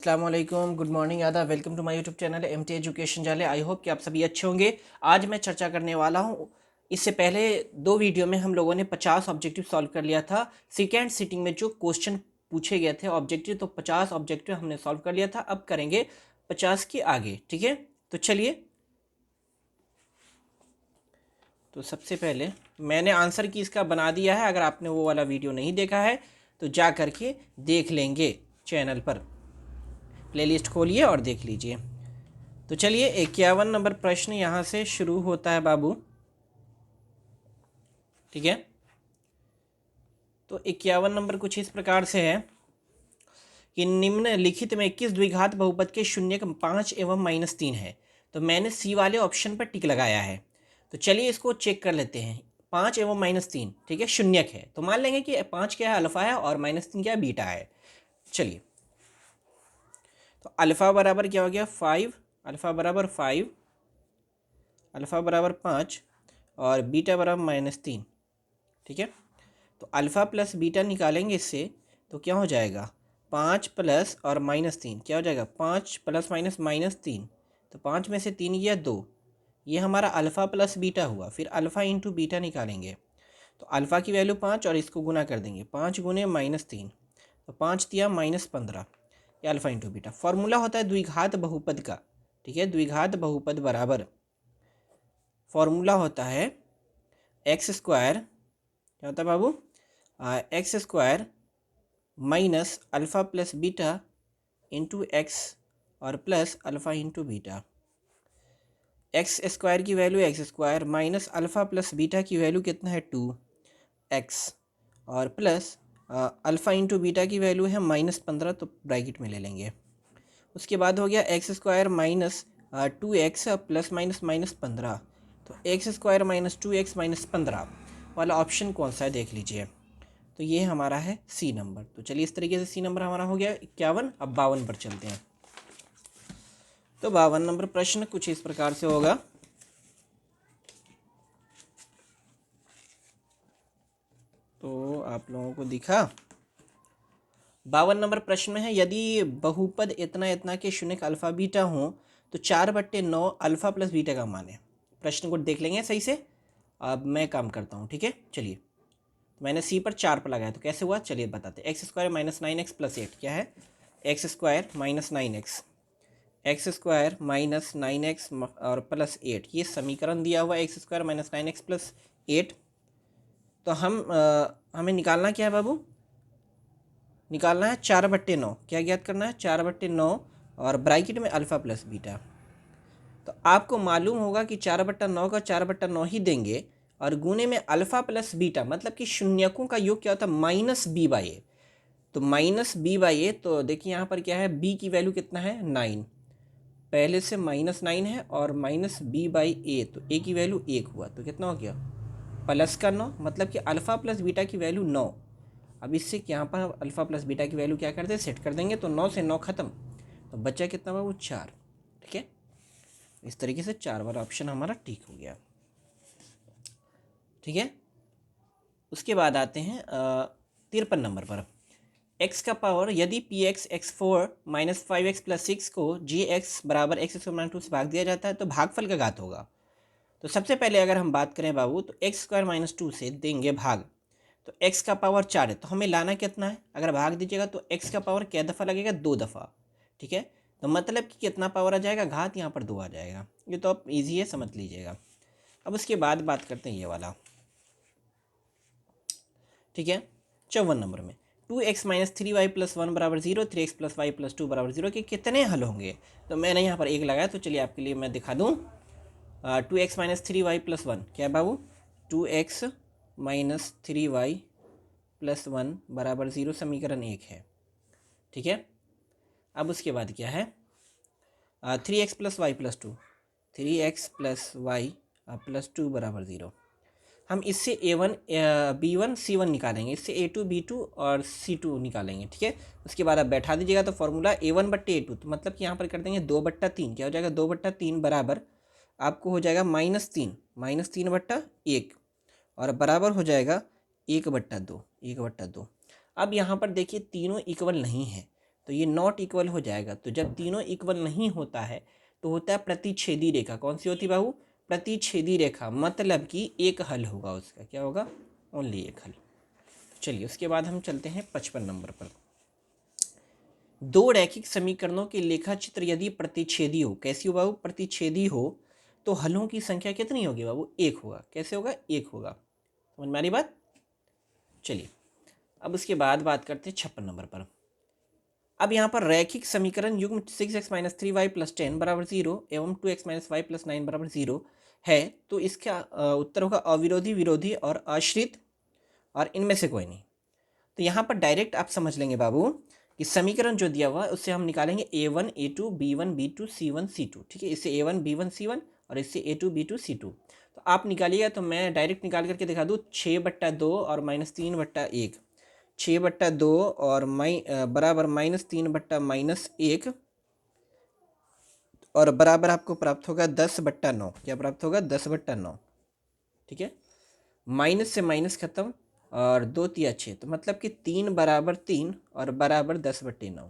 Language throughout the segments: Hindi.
अस्सलामुअलैकुम, गुड मॉर्निंग, आदाब, welcome to my YouTube channel MT education जाले। आई होप कि आप सभी अच्छे होंगे। आज मैं चर्चा करने वाला हूँ। इससे पहले दो वीडियो में हम लोगों ने 50 ऑब्जेक्टिव सॉल्व कर लिया था। सेकेंड सिटिंग में जो क्वेश्चन पूछे गए थे ऑब्जेक्टिव, तो 50 ऑब्जेक्टिव हमने सॉल्व कर लिया था। अब करेंगे 50 के आगे, ठीक है। तो चलिए, तो सबसे पहले मैंने आंसर की इसका बना दिया है। अगर आपने वो वाला वीडियो नहीं देखा है तो जा करके देख लेंगे चैनल पर, प्लेलिस्ट खोलिए और देख लीजिए। तो चलिए, 51 नंबर प्रश्न यहाँ से शुरू होता है बाबू, ठीक है। तो 51 नंबर कुछ इस प्रकार से है कि निम्नलिखित में किस द्विघात बहुपद के शून्यक 5 एवं -3 है। तो मैंने सी वाले ऑप्शन पर टिक लगाया है। तो चलिए इसको चेक कर लेते हैं। 5 एवं -3, ठीक है, शून्यक है तो मान लेंगे कि 5 क्या है, अल्फा है, और -3 क्या है, बीटा है। चलिए, तो अल्फा बराबर क्या हो गया, 5, अल्फा बराबर 5, अल्फा बराबर 5 और बीटा बराबर -3, ठीक है। तो अल्फ़ा प्लस बीटा निकालेंगे इससे, तो क्या हो जाएगा, 5 प्लस और -3 क्या हो जाएगा, 5 प्लस माइनस -3। तो 5 में से 3 गया 2, ये हमारा अल्फ़ा प्लस बीटा हुआ। फिर अल्फ़ा इंटू बीटा निकालेंगे, तो अल्फ़ा की वैल्यू 5 और इसको गुना कर देंगे, 5 गुने -3, तो 5 दिया -15। ये अल्फ़ा इंटू बीटा। फॉर्मूला होता है द्विघात बहुपद का, ठीक है। द्विघात बहुपद बराबर फॉर्मूला होता है एक्स स्क्वायर, क्या होता है बाबू, X square minus alpha plus beta into X और plus alpha into beta. X square की value X square minus alpha plus beta की वैल्यू कितना है, 2x, और प्लस अल्फ़ा इंटू बीटा की वैल्यू है -15, तो ब्रैकेट में ले लेंगे। उसके बाद हो गया x square minus 2x plus minus -15। तो x square minus 2x minus 15 वाला ऑप्शन कौन सा है देख लीजिए। तो ये हमारा है सी नंबर। तो चलिए, इस तरीके से सी नंबर हमारा हो गया 51। अब 52 पर चलते हैं। तो 52 नंबर प्रश्न कुछ इस प्रकार से होगा। तो आप लोगों को दिखा, 52 नंबर प्रश्न में है, यदि बहुपद इतना इतना के शून्य अल्फा बीटा हो तो 4/9 अल्फा प्लस बीटा का मान है। प्रश्न को देख लेंगे सही से। अब मैं काम करता हूँ, ठीक है। चलिए, मैंने सी पर 4 पर लगाया, तो कैसे हुआ चलिए बताते। X square minus 9x plus 8 क्या है, x square minus 9x, x square minus 9x और प्लस 8, ये समीकरण दिया हुआ है, x square minus 9x plus 8। तो हमें निकालना क्या है बाबू, निकालना है 4/9। क्या ज्ञात करना है, 4/9 और ब्रैकेट में अल्फ़ा प्लस बीटा। तो आपको मालूम होगा कि 4/9 का 4/9 ही देंगे, और गुने में अल्फ़ा प्लस बीटा, मतलब कि शून्यकों का योग क्या होता है, -b/a। तो -b/a, तो देखिए यहाँ पर क्या है, b की वैल्यू कितना है, 9, पहले से -9 है, और -b/a, तो a की वैल्यू 1 हुआ, तो कितना हो गया, प्लस का 9, मतलब कि अल्फ़ा प्लस बीटा की वैल्यू 9। अब इससे यहाँ पर अल्फ़ा प्लस बीटा की वैल्यू क्या करते हैं, सेट कर देंगे, तो 9 से 9 खत्म, तो बचा कितना बाबू, 4, ठीक है। इस तरीके से 4 वाला ऑप्शन हमारा ठीक हो गया, ठीक है। उसके बाद आते हैं 53 नंबर पर। x का पावर यदि P x x4 minus 5x plus 6 को जी एक्स बराबर x2 से भाग दिया जाता है तो भागफल का घात होगा। तो सबसे पहले अगर हम बात करें बाबू, तो एक्स स्क्वायर माइनस 2 से देंगे भाग, तो x का पावर 4 है, तो हमें लाना कितना है, अगर भाग दीजिएगा तो x का पावर क्या दफ़ा लगेगा, 2 दफ़ा, ठीक है। तो मतलब कि कितना पावर आ जाएगा, घात यहाँ पर 2 आ जाएगा। ये तो आप ईजी है, समझ लीजिएगा। अब उसके बाद बात करते हैं ये वाला, ठीक है। 54 नंबर में 2x माइनस 3y प्लस 1 बराबर 0, 3x प्लस वाई प्लस 2 बराबर 0 के कितने हल होंगे। तो मैंने यहाँ पर एक लगाया, तो चलिए आपके लिए मैं दिखा दूँ। 2x माइनस 3y प्लस 1 क्या है बाबू, 2x माइनस 3y प्लस 1 बराबर 0 समीकरण 1 है, ठीक है। अब उसके बाद क्या है, 3x plus Y plus 2, 3x plus Y plus 2 बराबर 0। हम इससे a1 b1 c1 निकालेंगे, इससे a2 b2 और c2 निकालेंगे, ठीक है। उसके बाद आप बैठा दीजिएगा, तो फॉर्मूला a1/a2, तो मतलब कि यहाँ पर कर देंगे 2/3, क्या हो जाएगा, 2/3 बराबर आपको हो जाएगा -3, -3/1, और बराबर हो जाएगा 1/2, 1/2। अब यहाँ पर देखिए तीनों इक्वल नहीं है, तो ये नॉट इक्वल हो जाएगा। तो जब तीनों इक्वल नहीं होता है तो होता है प्रतिच्छेदी रेखा। कौन सी होती बाबू? प्रतिच्छेदी रेखा, मतलब कि एक हल होगा उसका। क्या होगा? ओनली एक हल। चलिए उसके बाद हम चलते हैं 55 नंबर पर। दो रैखिक समीकरणों के लेखा चित्र यदि प्रतिच्छेदी हो, कैसी हो बाबू? प्रतिच्छेदी हो, तो हलों की संख्या कितनी होगी बाबू? एक होगा। कैसे होगा? एक होगा। समझ में आ रही बात? चलिए अब उसके बाद बात करते हैं 56 नंबर पर। अब यहाँ पर रैखिक समीकरण युग्म 6x - 3y + 10 = 0 एवं 2x - y + 9 = 0 है, तो इसका उत्तर होगा अविरोधी, विरोधी और आश्रित, और इनमें से कोई नहीं। तो यहाँ पर डायरेक्ट आप समझ लेंगे बाबू कि समीकरण जो दिया हुआ है उससे हम निकालेंगे a1 a2 b1 b2 c1 c2। ठीक है, इससे a1 b1 c1 और इससे a2 b2 c2। तो आप निकालिएगा, तो मैं डायरेक्ट निकाल करके दिखा दूँ। 6/2 और -3/1, 6/2 और बराबर -3/-1 और बराबर आपको प्राप्त होगा 10/9। क्या प्राप्त होगा? 10/9। ठीक है, माइनस से माइनस खत्म और 2 तिया 6, तो मतलब कि 3 = 3 और बराबर 10/9।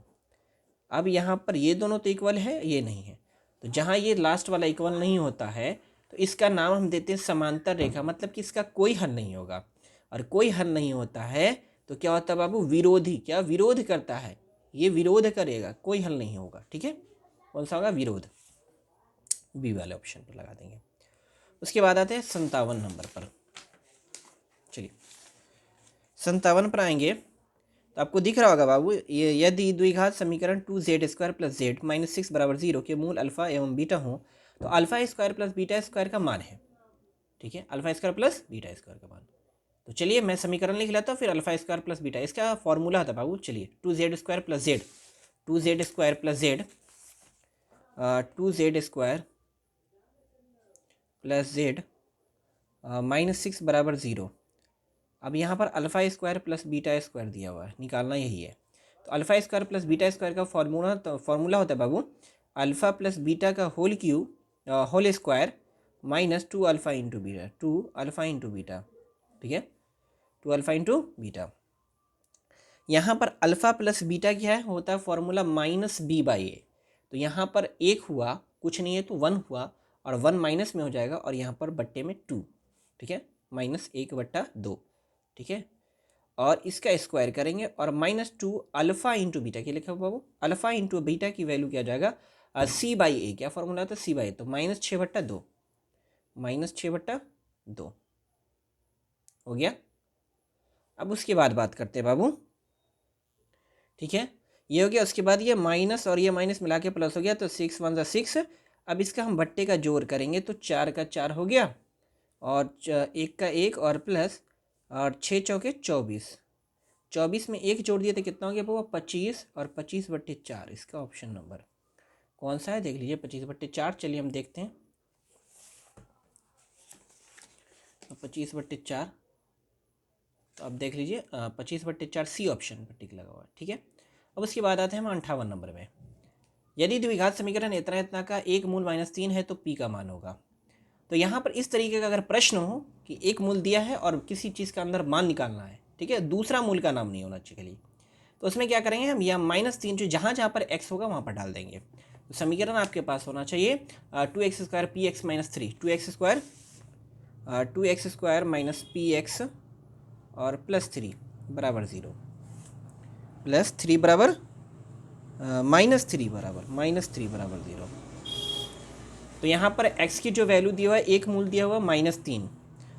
अब यहाँ पर ये दोनों तो इक्वल है, ये नहीं है। तो जहाँ ये लास्ट वाला इक्वल नहीं होता है तो इसका नाम हम देते हैं समांतर रेखा, मतलब कि इसका कोई हल नहीं होगा। और कोई हल नहीं होता है तो क्या होता है बाबू? विरोधी। क्या विरोध करता है? ये विरोध करेगा, कोई हल नहीं होगा। ठीक है, कौन सा होगा? विरोध। बी वाले ऑप्शन पर लगा देंगे। उसके बाद आते हैं 57 नंबर पर। चलिए 57 पर आएंगे तो आपको दिख रहा होगा बाबू, ये यदि द्विघात समीकरण 2z² + z - 6 = 0 के मूल अल्फा एवं बीटा हो, तो α² + β² का मान है। ठीक है, α² + β² का मान। तो चलिए मैं समीकरण लिख लेता हूँ, फिर α² + बीटा, इसका फॉर्मूला था बाबू। चलिए 2z² + z, 2z² + z, 2z² + z -6 = 0। अब यहाँ पर α² + β² दिया हुआ है, निकालना यही है। तो α² + β² का फॉर्मूला होता है बाबू अल्फ़ा प्लस बीटा का whole square minus 2α × beta, 2α × beta. ठीक है, 2α × बीटा। यहाँ पर अल्फ़ा प्लस बीटा क्या है? होता है फॉर्मूला -b/a। तो यहाँ पर 1 हुआ, कुछ नहीं है तो 1 हुआ, और 1 माइनस में हो जाएगा, और यहाँ पर बट्टे में 2। ठीक है, -1/2। ठीक है, और इसका स्क्वायर करेंगे, और -2 अल्फ़ा × बीटा क्या लिखा हुआ बाबू? अल्फ़ा × बीटा की वैल्यू क्या आ जाएगा? c/a। क्या फॉर्मूला आता है? c/a। तो -6/2, -6/2 हो गया। अब उसके बाद बात करते हैं बाबू। ठीक है, ये हो गया। उसके बाद ये माइनस और ये माइनस मिला के प्लस हो गया, तो 6 × 1 = 6। अब इसका हम बट्टे का जोड़ करेंगे, तो 4 का 4 हो गया, और 1 का 1 और प्लस, और 6 चौके 24, 24 में 1 जोड़ दिए तो कितना हो गया बाबू? 25, और 25/4। इसका ऑप्शन नंबर कौन सा है देख लीजिए, 25/4। चलिए हम देखते हैं। तो 25/4, तो अब देख लीजिए 25/4 सी ऑप्शन पर टिक लगा हुआ है। ठीक है, अब उसके बाद आते हैं हम 58 नंबर में। यदि द्विघात समीकरण इतना इतना का एक मूल -3 है तो पी का मान होगा। तो यहाँ पर इस तरीके का अगर प्रश्न हो कि एक मूल दिया है और किसी चीज़ का अंदर मान निकालना है, ठीक है, दूसरा मूल का नाम नहीं होना चाहिए, तो उसमें क्या करेंगे हम? या -3 जो जहाँ जहाँ पर x होगा वहाँ पर डाल देंगे। तो समीकरण आपके पास होना चाहिए 2x² px - 3, 2x² px और +3 = 0, +3 बराबर -3 बराबर 0। तो यहाँ पर x की जो वैल्यू दिया हुआ है, एक मूल दिया हुआ -3,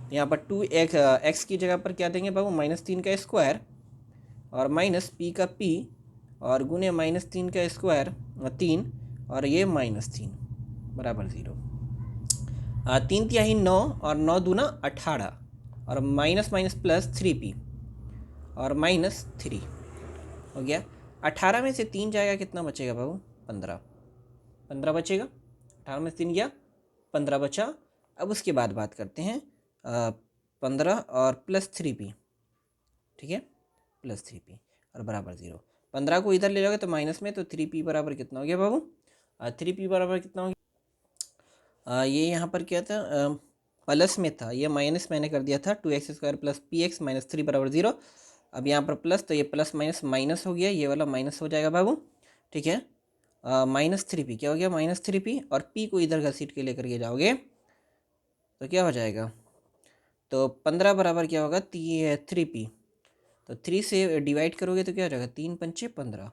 तो यहाँ पर 2x की जगह पर क्या देंगे बाबू? -3 का स्क्वायर और माइनस p का p और गुने -3 का स्क्वायर 3, और ये -3 बराबर 0। 3 तिहाई 9 और 9 दूना 18, और माइनस माइनस प्लस 3p और -3 हो गया। 18 में से 3 जाएगा, कितना बचेगा बाबू? 15 बचेगा। 18 में से 3 गया, 15 बचा। अब उसके बाद बात करते हैं 15 और +3p। ठीक है, +3p और बराबर 0। 15 को इधर ले जाओगे तो माइनस में, तो 3p बराबर कितना हो गया बाबू? 3p बराबर कितना हो गया? ये यहाँ पर क्या था? प्लस में था, ये माइनस मैंने कर दिया था। 2x² + px - 3 = 0। अब यहाँ पर प्लस, तो ये प्लस माइनस माइनस हो गया, ये वाला माइनस हो जाएगा बाबू, ठीक है। -3p क्या हो गया, -3p, और p को इधर घसीट के लेकर के जाओगे तो क्या हो जाएगा, तो 15 बराबर क्या होगा, 3p, तो 3 से डिवाइड करोगे तो क्या हो जाएगा, 3 पंचे 15,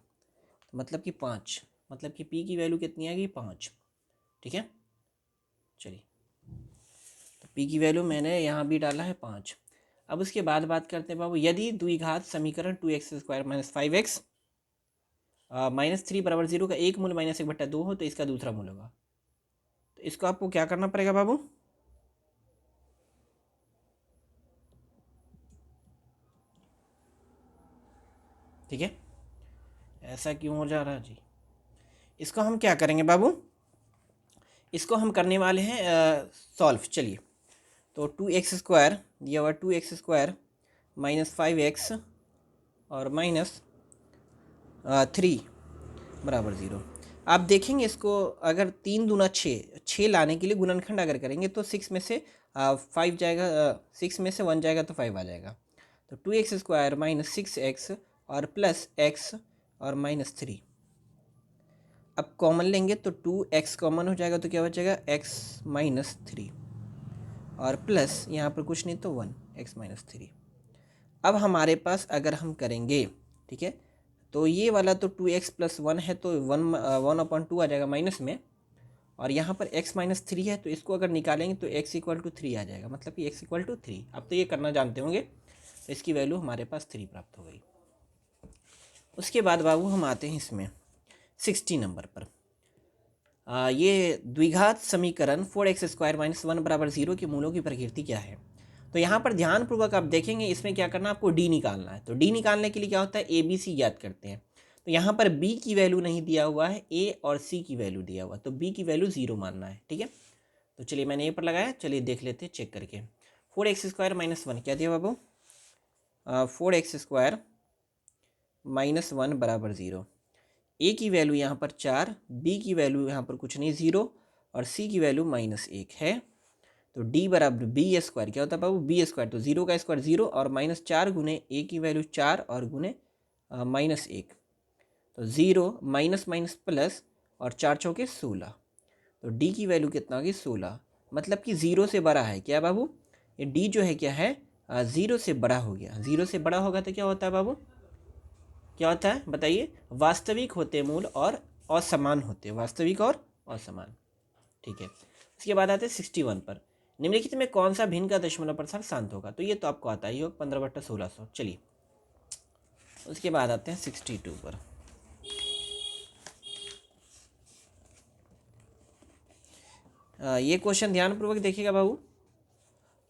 मतलब कि 5, मतलब कि p की वैल्यू कितनी आएगी, 5, ठीक है। चलिए, तो p की वैल्यू मैंने यहाँ भी डाला है 5। अब उसके बाद बात करते हैं बाबू, यदि द्विघात समीकरण 2x² - 5x -3 बराबर 0 का एक मूल -1/2 हो तो इसका दूसरा मूल होगा। तो इसको आपको क्या करना पड़ेगा बाबू, ठीक है। ऐसा क्यों हो जा रहा है जी, इसको हम क्या करेंगे बाबू, इसको हम करने वाले हैं सॉल्व। चलिए, तो 2x² दिया हुआ, 2x² -5x और -3 बराबर 0। आप देखेंगे इसको, अगर 3 दूना 6, 6 लाने के लिए गुणनखंड अगर करेंगे तो 6 में से 5 जाएगा, 6 में से 1 जाएगा तो 5 आ जाएगा। तो 2x² -6x और प्लस x और -3, अब कॉमन लेंगे तो 2x कॉमन हो जाएगा तो क्या बचेगा, x -3 और प्लस यहाँ पर कुछ नहीं तो 1 x -3। अब हमारे पास अगर हम करेंगे, ठीक है, तो ये वाला तो 2x + 1 है तो 1/2 आ जाएगा माइनस में, और यहाँ पर x -3 है तो इसको अगर निकालेंगे तो x = 3 आ जाएगा, मतलब कि x = 3। अब तो ये करना जानते होंगे, तो इसकी वैल्यू हमारे पास 3 प्राप्त हो गई। उसके बाद बाबू हम आते हैं इसमें 60 नंबर पर। ये द्विघात समीकरण 4x² - 1 बराबर 0 के मूलों की प्रकृति क्या है। तो यहाँ पर ध्यानपूर्वक आप देखेंगे, इसमें क्या करना है, आपको डी निकालना है। तो डी निकालने के लिए क्या होता है, ए बी सी याद करते हैं। तो यहाँ पर बी की वैल्यू नहीं दिया हुआ है, ए और सी की वैल्यू दिया हुआ है, तो बी की वैल्यू 0 मानना है, ठीक है। तो चलिए मैंने ए पर लगाया, चलिए देख लेते हैं चेक करके। 4x² - 1 क्या दिया बाबू, 4x² - 1 बराबर 0। ए की वैल्यू यहाँ पर 4, बी की वैल्यू यहाँ पर कुछ नहीं 0, और सी की वैल्यू -1 है। तो डी बराबर b² क्या होता है बाबू, b², तो 0 का स्क्वायर 0 और -4 गुने ए की वैल्यू 4 और गुने -1, तो 0 माइनस माइनस प्लस और 4 चौके 16, तो डी की वैल्यू कितना होगी 16, मतलब कि 0 से बड़ा है क्या बाबू, ये डी जो है क्या है, 0 से बड़ा हो गया। 0 से बड़ा होगा तो क्या होता है बाबू, क्या होता है बताइए, वास्तविक होते मूल और असमान होते, वास्तविक और असमान, ठीक है। इसके बाद आते हैं 61 पर। निम्नलिखित में कौन सा भिन्न का दशमलव प्रसार शांत होगा, तो ये तो आपको आता ही होगा, 15/1600। चलिए, उसके बाद आते हैं 62 पर। ये क्वेश्चन ध्यानपूर्वक देखिएगा बाबू।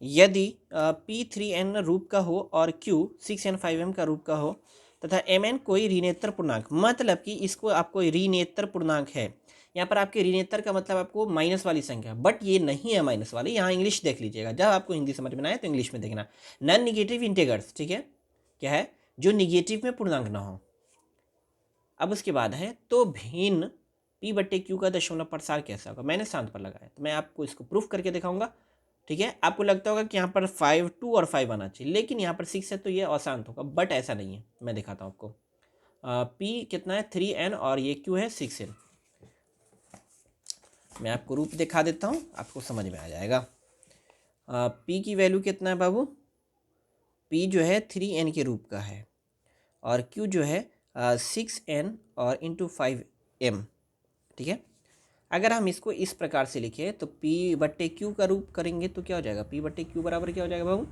यदि P3n रूप का हो और Q 6n5m का रूप का हो तथा Mn कोई ऋणेतर पूर्णांक, मतलब कि इसको आपको ऋणेतर पूर्णांक है, यहाँ पर आपके ऋणेतर का मतलब आपको माइनस वाली संख्या, बट ये नहीं है माइनस वाली, यहाँ इंग्लिश देख लीजिएगा, जब आपको हिंदी समझ में आए तो इंग्लिश में देखना। नॉन निगेटिव इंटीजर्स, ठीक है, क्या है, जो निगेटिव में पूर्णांक ना हो। अब उसके बाद है, तो भिन्न P/Q का दशमलव प्रसार कैसा होगा, मैंने शांत पर लगाया, तो मैं आपको इसको प्रूफ करके दिखाऊंगा, ठीक है। आपको लगता होगा कि यहाँ पर 5 2 और 5 आना चाहिए, लेकिन यहाँ पर 6 है तो ये अशांत होगा, बट ऐसा नहीं है, मैं दिखाता हूँ आपको। P कितना है 3n और ये Q है 6n। मैं आपको रूप दिखा देता हूँ, आपको समझ में आ जाएगा। P की वैल्यू कितना है बाबू, P जो है 3n के रूप का है, और Q जो है 6n और इंटू 5m, ठीक है। अगर हम इसको इस प्रकार से लिखें तो P/Q का रूप करेंगे तो क्या हो जाएगा, P/Q बराबर क्या हो जाएगा बाबू,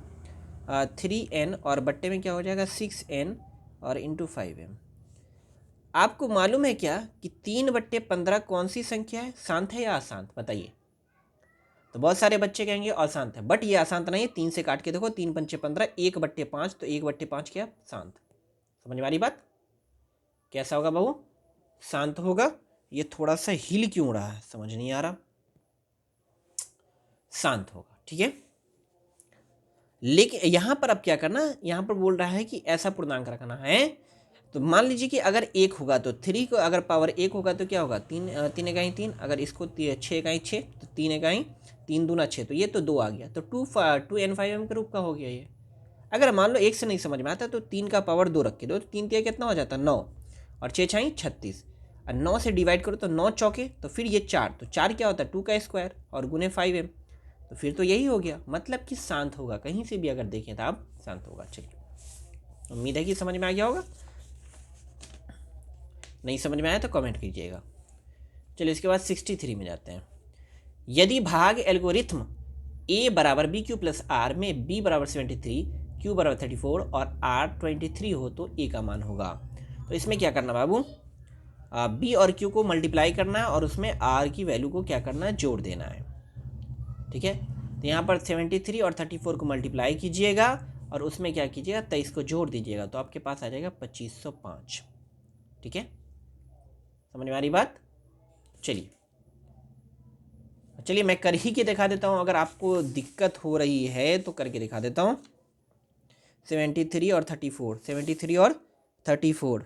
3n और बट्टे में क्या हो जाएगा 6n और इंटू 5m। आपको मालूम है क्या कि 3/15 कौन सी संख्या है, शांत है या अशांत, बताइए। तो बहुत सारे बच्चे कहेंगे अशांत है, बट ये अशांत नहीं है, 3 से काट के देखो, 3 पंचे 15, 1/5, तो 1/5 क्या शांत, समझ में आ रही बात, कैसा होगा बाबू, शांत होगा। ये थोड़ा सा हिल क्यों रहा है, समझ नहीं आ रहा, शांत होगा, ठीक है। लेकिन यहाँ पर अब क्या करना, यहाँ पर बोल रहा है कि ऐसा पूर्णांक रखना है। तो मान लीजिए कि अगर 1 होगा तो 3 को अगर पावर 1 होगा तो क्या होगा, 3 इकाई 3, अगर इसको 6 इकाई 6 तो 3 इकाई 3 दूना 6, तो ये तो 2 आ गया, तो 2n5m के रूप का हो गया ये। अगर मान लो एक से नहीं समझ में आता तो 3 का पावर 2 रख के दो, तो 3 तिया कितना हो जाता है 9, और 6 छाई 36, और 9 से डिवाइड करो तो 9 चौके, तो फिर ये 4, तो 4 क्या होता है 2 का स्क्वायर और गुने 5m, तो फिर तो यही हो गया, मतलब कि शांत होगा, कहीं से भी अगर देखें तो आप शांत होगा। चलिए, उम्मीद है कि समझ में आ गया होगा, नहीं समझ में आया तो कमेंट कीजिएगा। चलिए इसके बाद 63 में जाते हैं। यदि भाग एल्गोरिथ्म a बराबर बी क्यू प्लस आर में b बराबर 73, q बराबर 34 और r 23 हो तो a का मान होगा। तो इसमें क्या करना बाबू, b और q को मल्टीप्लाई करना है और उसमें r की वैल्यू को क्या करना है, जोड़ देना है। ठीक है, तो यहाँ पर 73 और 34 को मल्टीप्लाई कीजिएगा और उसमें क्या कीजिएगा 23 को जोड़ दीजिएगा, तो आपके पास आ जाएगा 2505। ठीक है, समझ में आ रही बात। चलिए मैं कर ही के दिखा देता हूँ, अगर आपको दिक्कत हो रही है तो करके दिखा देता हूँ। 73 और 34, 73 और 34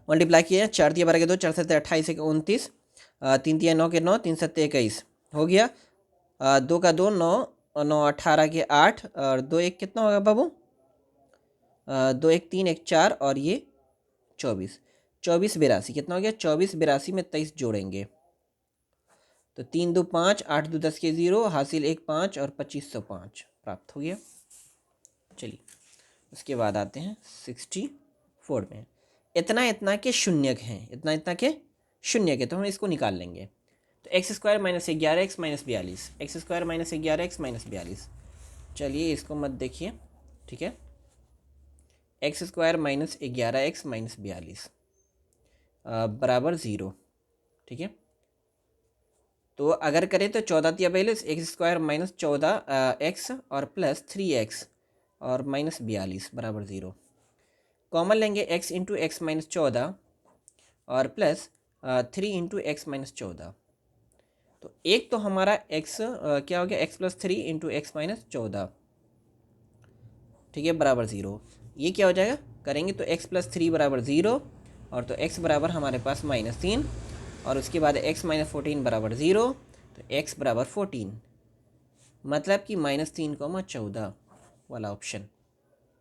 मल्टीप्लाई किए, 4 तिया 12 के 2, 4 7 28 एक 29, 3 तिया 9 के 9, 3 7 21 हो गया, 2 का 2 9, 9 18 के 8, और 2 1 कितना होगा बाबू, 2 1 3 1 4 और ये 24, 24 82 कितना हो गया, 24 82 में 23 जोड़ेंगे तो 3 2 5, 8 2 10 के 0, हासिल 1 5 और 2505 प्राप्त हो गया। चलिए उसके बाद आते हैं 64 में। इतना इतना के शून्यक हैं, इतना इतना के शून्यक है, तो हम इसको निकाल लेंगे। तो x square minus 11x minus 42, x square minus 11x minus 42। चलिए इसको मत देखिए, ठीक है, x square minus 11x minus 42 बराबर 0। ठीक है, तो अगर करें तो 14 तिया 42, एक्स स्क्वायर माइनस 14x और प्लस 3x और माइनस 42 बराबर 0। कॉमन लेंगे x इंटू एक्स माइनस 14 और प्लस 3 इंटू एक्स माइनस 14, तो एक तो हमारा x क्या हो गया, x plus 3 into x minus 14, ठीक है, बराबर 0। ये क्या हो जाएगा, करेंगे तो x प्लस 3 बराबर 0, और तो x बराबर हमारे पास -3, और उसके बाद x माइनस 14 बराबर 0, तो x बराबर 14, मतलब कि -3, 14 वाला ऑप्शन।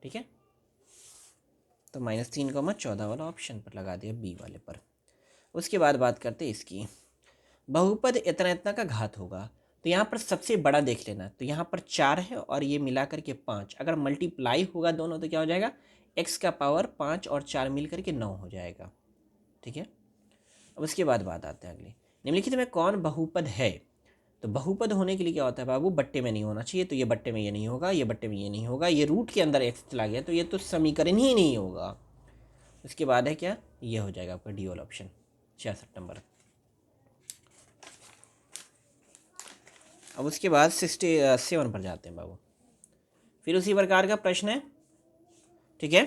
ठीक है, तो -3, 14 वाला ऑप्शन पर लगा दिया, बी वाले पर। उसके बाद बात करते हैं इसकी, बहुपद इतना इतना का घात होगा, तो यहाँ पर सबसे बड़ा देख लेना, तो यहाँ पर 4 है और ये मिला करके 5, अगर मल्टीप्लाई होगा दोनों तो क्या हो जाएगा, x का पावर 5 और 4 मिल करके 9 हो जाएगा। ठीक है, अब उसके बाद बात आते हैं अगली, निम्नलिखित में कौन बहुपद है। तो बहुपद होने के लिए क्या होता है बाबू, बट्टे में नहीं होना चाहिए, तो ये बट्टे में ये नहीं होगा, ये बट्टे में ये नहीं होगा, ये रूट के अंदर x चला गया तो ये तो समीकरण ही नहीं होगा। उसके बाद है क्या, ये हो जाएगा आपका डी वाला ऑप्शन, 66 नंबर। अब उसके बाद 67 पर जाते हैं बाबू, फिर उसी प्रकार का प्रश्न है। ठीक है,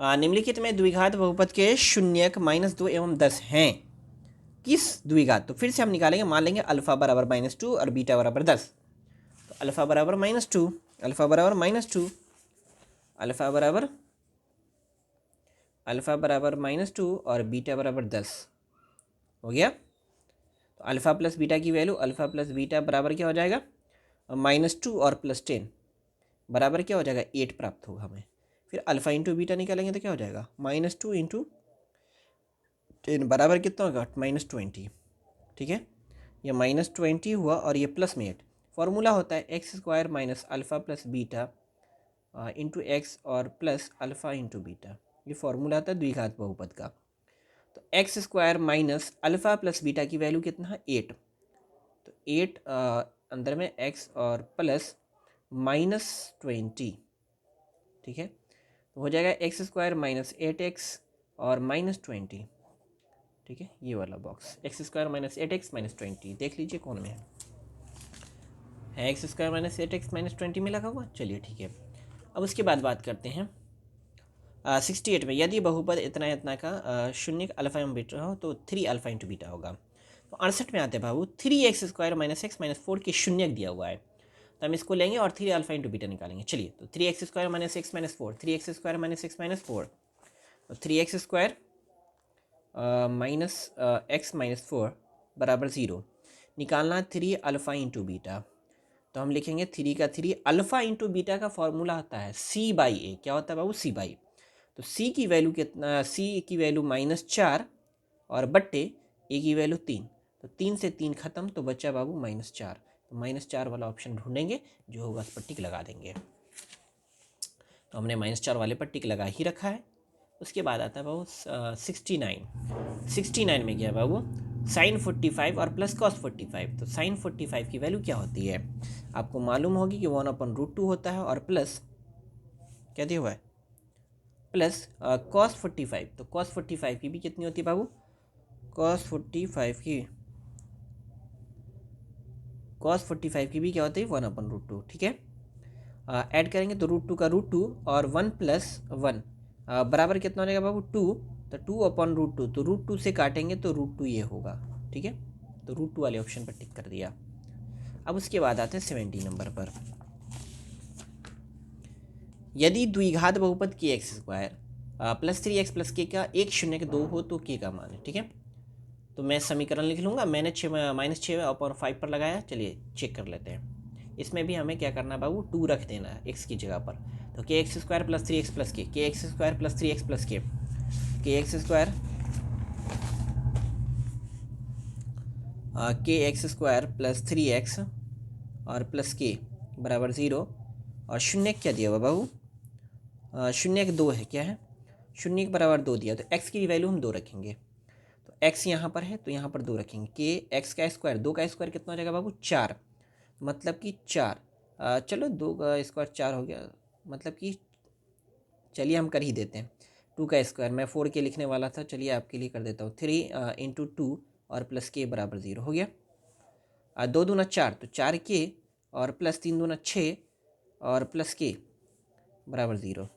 निम्नलिखित में द्विघात बहुपद के शून्यक -2 एवं 10 हैं, किस द्विघात, तो फिर से हम निकालेंगे, मान लेंगे अल्फा बराबर -2 और बीटा बराबर 10, तो अल्फा बराबर -2, अल्फा बराबर -2, अल्फा बराबर -2 और बीटा बराबर 10 हो गया। तो अल्फा प्लस बीटा की वैल्यू, अल्फा प्लस बीटा बराबर क्या हो जाएगा, -2 और +10 बराबर क्या हो जाएगा, 8 प्राप्त होगा हमें। फिर अल्फा इंटू बीटा निकालेंगे तो क्या हो जाएगा, -2 इंटू 10 बराबर कितना होगा, -20। ठीक है, ये -20 हुआ और ये प्लस में 8, फॉर्मूला होता है x square minus alpha plus beta into X और प्लस अल्फ़ा इंटू बीटा, ये फॉर्मूला आता है द्विघात बहुपद का। तो x square minus alpha plus beta की वैल्यू कितना है, 8, तो 8 अंदर में x और प्लस -20। ठीक है, तो हो जाएगा एक्स स्क्वायर माइनस 8x और -20। ठीक है, ये वाला box x square minus 8x -20, देख लीजिए कौन में है एक्स स्क्वायर माइनस 8x -20 में लगा हुआ। चलिए ठीक है, अब उसके बाद बात करते हैं 68 में, यदि बहुपद इतना इतना का शून्य अल्फा एवं बीटा हो तो 3 अल्फा इंटू बीटा होगा। तो 68 में आते हैं बाबू, 3x square minus x minus 4 के शून्यक दिया हुआ है, तो हम इसको लेंगे और 3 अल्फा इंटू बीटा निकालेंगे। चलिए, तो 3x square minus x minus 4, 3x square minus x minus 4, तो 3x square minus x minus 4 बराबर 0, निकालना 3 अल्फा इंटू बीटा, तो हम लिखेंगे 3 का 3 अल्फ़ा इंटू बीटा का फॉर्मूला होता है C/A। क्या होता है बाबू? C/A। तो C की वैल्यू कितना? C की वैल्यू -4 और बट्टे A की वैल्यू 3। तो 3 से 3 खत्म, तो बचा बाबू -4। तो -4 वाला ऑप्शन ढूंढेंगे, जो होगा उस पर टिक लगा देंगे। तो हमने -4 वाले पर टिक लगा ही रखा है। उसके बाद आता है बाबू 69 में क्या है बाबू? साइन 45 और प्लस कॉस 45। तो साइन 45 की वैल्यू क्या होती है? आपको मालूम होगी कि 1/√2 होता है, और प्लस क्या दिया हुआ है? Plus cos 45। तो कॉस 45 की भी कितनी होती है बाबू? कॉस 45 की भी क्या होती है? 1/√2। ठीक है, ऐड करेंगे तो √2 का √2 और 1 + 1 बराबर कितना हो जाएगा बाबू? 2। तो 2/√2, तो √2 से काटेंगे तो √2 ये होगा। ठीक है, तो √2 वाले ऑप्शन पर टिक कर दिया। अब उसके बाद आते हैं 70 नंबर पर। यदि द्विघात बहुपद kx² + 3x + k का 1 0 के 2 हो तो k का मान है। ठीक है, तो मैं समीकरण लिख लूँगा। मैंने -6/5 पर लगाया। चलिए चेक कर लेते हैं। इसमें भी हमें क्या करना है बाबू? 2 रख देना है x की जगह पर। तो kx² + 3x + k, kx² + 3x + k, kx² + 3x और प्लस k बराबर 0। और शून्य क्या दिया हुआ बाबू? शून्य के 2 है। क्या है? शून्य के बराबर 2 दिया, तो x की वैल्यू हम 2 रखेंगे। तो x यहाँ पर है तो यहाँ पर 2 रखेंगे। k x का स्क्वायर, 2 का स्क्वायर कितना हो जाएगा बाबू? 4। मतलब कि 4। चलो 2 का स्क्वायर 4 हो गया, मतलब कि चलिए हम कर ही देते हैं। 2 का स्क्वायर, मैं 4 के लिखने वाला था, चलिए आपके लिए कर देता हूँ। 3 × 2 और प्लस k बराबर 0 हो गया। 2 दूना 4, तो 4k और प्लस 3 दूना 6 और प्लस k बराबर 0।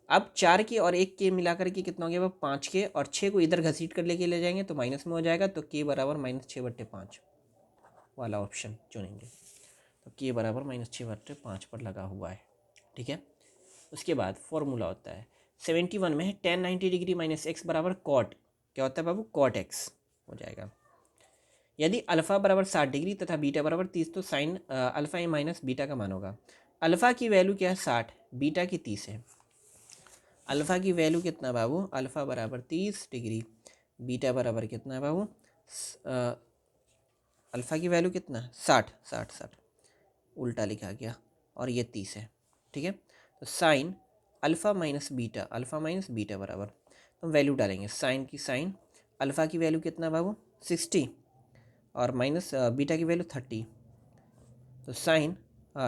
अब 4k और 1k मिलाकर के कितना हो गया? 5k, और 6 को इधर घसीट कर लेके ले जाएंगे तो माइनस में हो जाएगा। तो k बराबर -6/5 वाला ऑप्शन चुनेंगे। तो k बराबर -6/5 पर लगा हुआ है। ठीक है, उसके बाद फॉर्मूला होता है 71 में है tan 90 डिग्री -x बराबर कॉट। क्या होता है बाबू? कॉट x हो जाएगा। यदि अल्फ़ा बराबर 60 डिग्री तथा बीटा बराबर 30, तो साइन अल्फ़ा माइनस बीटा का मान होगा। अल्फ़ा की वैल्यू क्या है? 60, बीटा की 30 है। अल्फ़ा की वैल्यू कितना बाबू? अल्फ़ा बराबर 30 डिग्री, बीटा बराबर कितना है बाबू? अल्फ़ा की वैल्यू कितना? 60 उल्टा लिखा गया, और ये 30 है। ठीक है, तो साइन अल्फ़ा माइनस बीटा बराबर, तो हम वैल्यू डालेंगे। साइन की साइन अल्फ़ा की वैल्यू कितना बाबू? 60 और माइनस बीटा की वैल्यू 30। तो साइन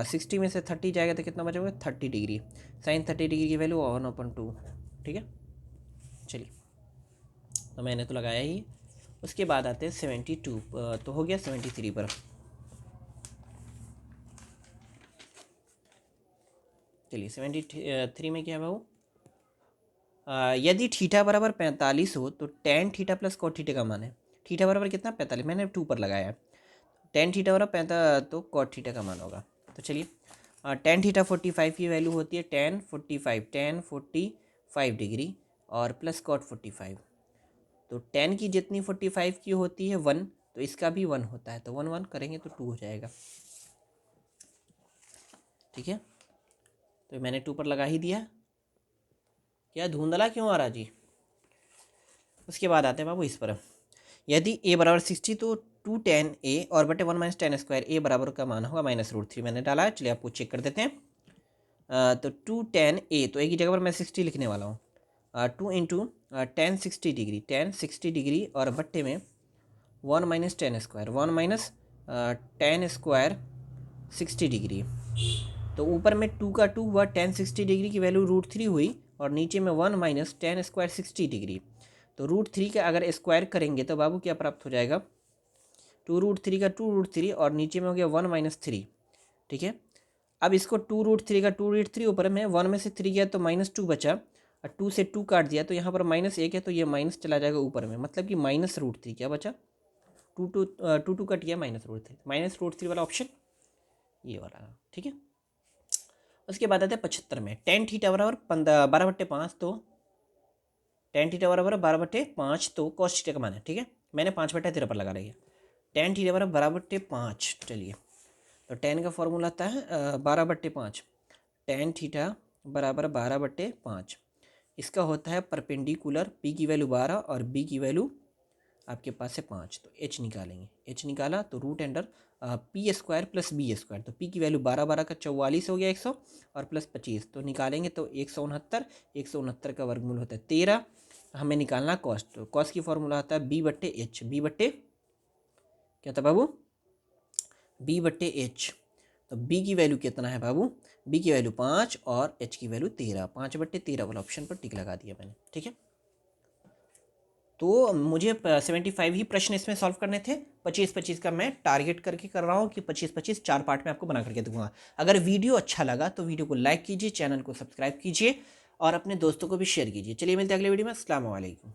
60 में से 30 जाएगा तो कितना बचेगा? 30 डिग्री। साइन 30 डिग्री की वैल्यू 1/2। ठीक है, चलिए तो मैंने तो लगाया ही। उसके बाद आते हैं 72, तो हो गया 73 पर। चलिए 73 में क्या है बाबू? यदि थीटा बराबर 45 हो तो tan theta plus cot theta का मान है। थीटा बराबर कितना? 45, मैंने 2 पर लगाया है। tan थीटा बराबर 45 तो cot थीटा का मान होगा। तो चलिए tan थीटा 45 की वैल्यू होती है tan 45 डिग्री और प्लस cot 45। तो tan की जितनी 45 की होती है 1, तो इसका भी 1 होता है। तो 1 1 करेंगे तो 2 हो जाएगा। ठीक है, तो मैंने 2 पर लगा ही दिया। क्या धुंधला क्यों आ रहा जी? उसके बाद आते हैं बाबू इस पर। यदि a बराबर 60 तो 2 tan a और बटे 1 - tan स्क्वायर a बराबर का मान होगा -√3। मैंने डाला है, चलिए आपको चेक कर देते हैं। तो 2 tan a, तो a की जगह पर मैं 60 लिखने वाला हूँ। 2 × tan 60 डिग्री और बट्टे में 1 - tan square, 1 - tan square 60 degree. तो ऊपर में 2 का 2 हुआ, tan 60 डिग्री की वैल्यू √3 हुई, और नीचे में 1 - tan स्क्वायर 60 डिग्री। तो √3 का अगर स्क्वायर करेंगे तो बाबू क्या प्राप्त हो जाएगा? 2√3 का 2√3 और नीचे में हो गया 1 - 3। ठीक है, अब इसको 2√3 का 2√3 ऊपर में 1 में से 3 गया तो -2 बचा, और 2 से 2 काट दिया तो यहाँ पर -1 है, तो ये माइनस चला जाएगा ऊपर में, मतलब कि -√3 क्या बचा? 2 कट गया, -√3 वाला ऑप्शन ये वाला। ठीक है, उसके बाद आते हैं 75 में। tan थीटा बराबर 12/5, तो tan थीटा बराबर 12/5 तो cos थीटा का मान है। ठीक है, मैंने 5/13 पर लगा रही है। tan थीटा बराबर 12/5। चलिए तो टेन का फॉर्मूला आता है 12/5, टेन थीटा बराबर 12/5। इसका होता है परपेंडिकुलर, पी की वैल्यू 12 और बी की वैल्यू आपके पास है 5। तो एच निकालेंगे, एच निकाला तो root under P square plus B square. तो पी की वैल्यू 12 12 का 44 हो गया 100 और प्लस 25 तो निकालेंगे तो 169, 169 का वर्गमूल होता है 13। हमें निकालना कॉस्ट, तो कॉस्ट की फॉर्मूला होता है बी बट्टे एच, बी बट्टे क्या था बाबू, बी बट्टे एच। तो बी की वैल्यू कितना है बाबू, बी की वैल्यू 5 और एच की वैल्यू 13, 5/13 वाला ऑप्शन पर टिक लगा दिया मैंने, ठीक है। तो मुझे 75 ही प्रश्न इसमें सॉल्व करने थे, 25-25 का मैं टारगेट करके कर रहा हूँ कि 25-25 4 पार्ट में आपको बना करके दूंगा। अगर वीडियो अच्छा लगा तो वीडियो को लाइक कीजिए, चैनल को सब्सक्राइब कीजिए और अपने दोस्तों को भी शेयर कीजिए। चलिए मिलते हैं अगले वीडियो में। अस्सलाम वालेकुम।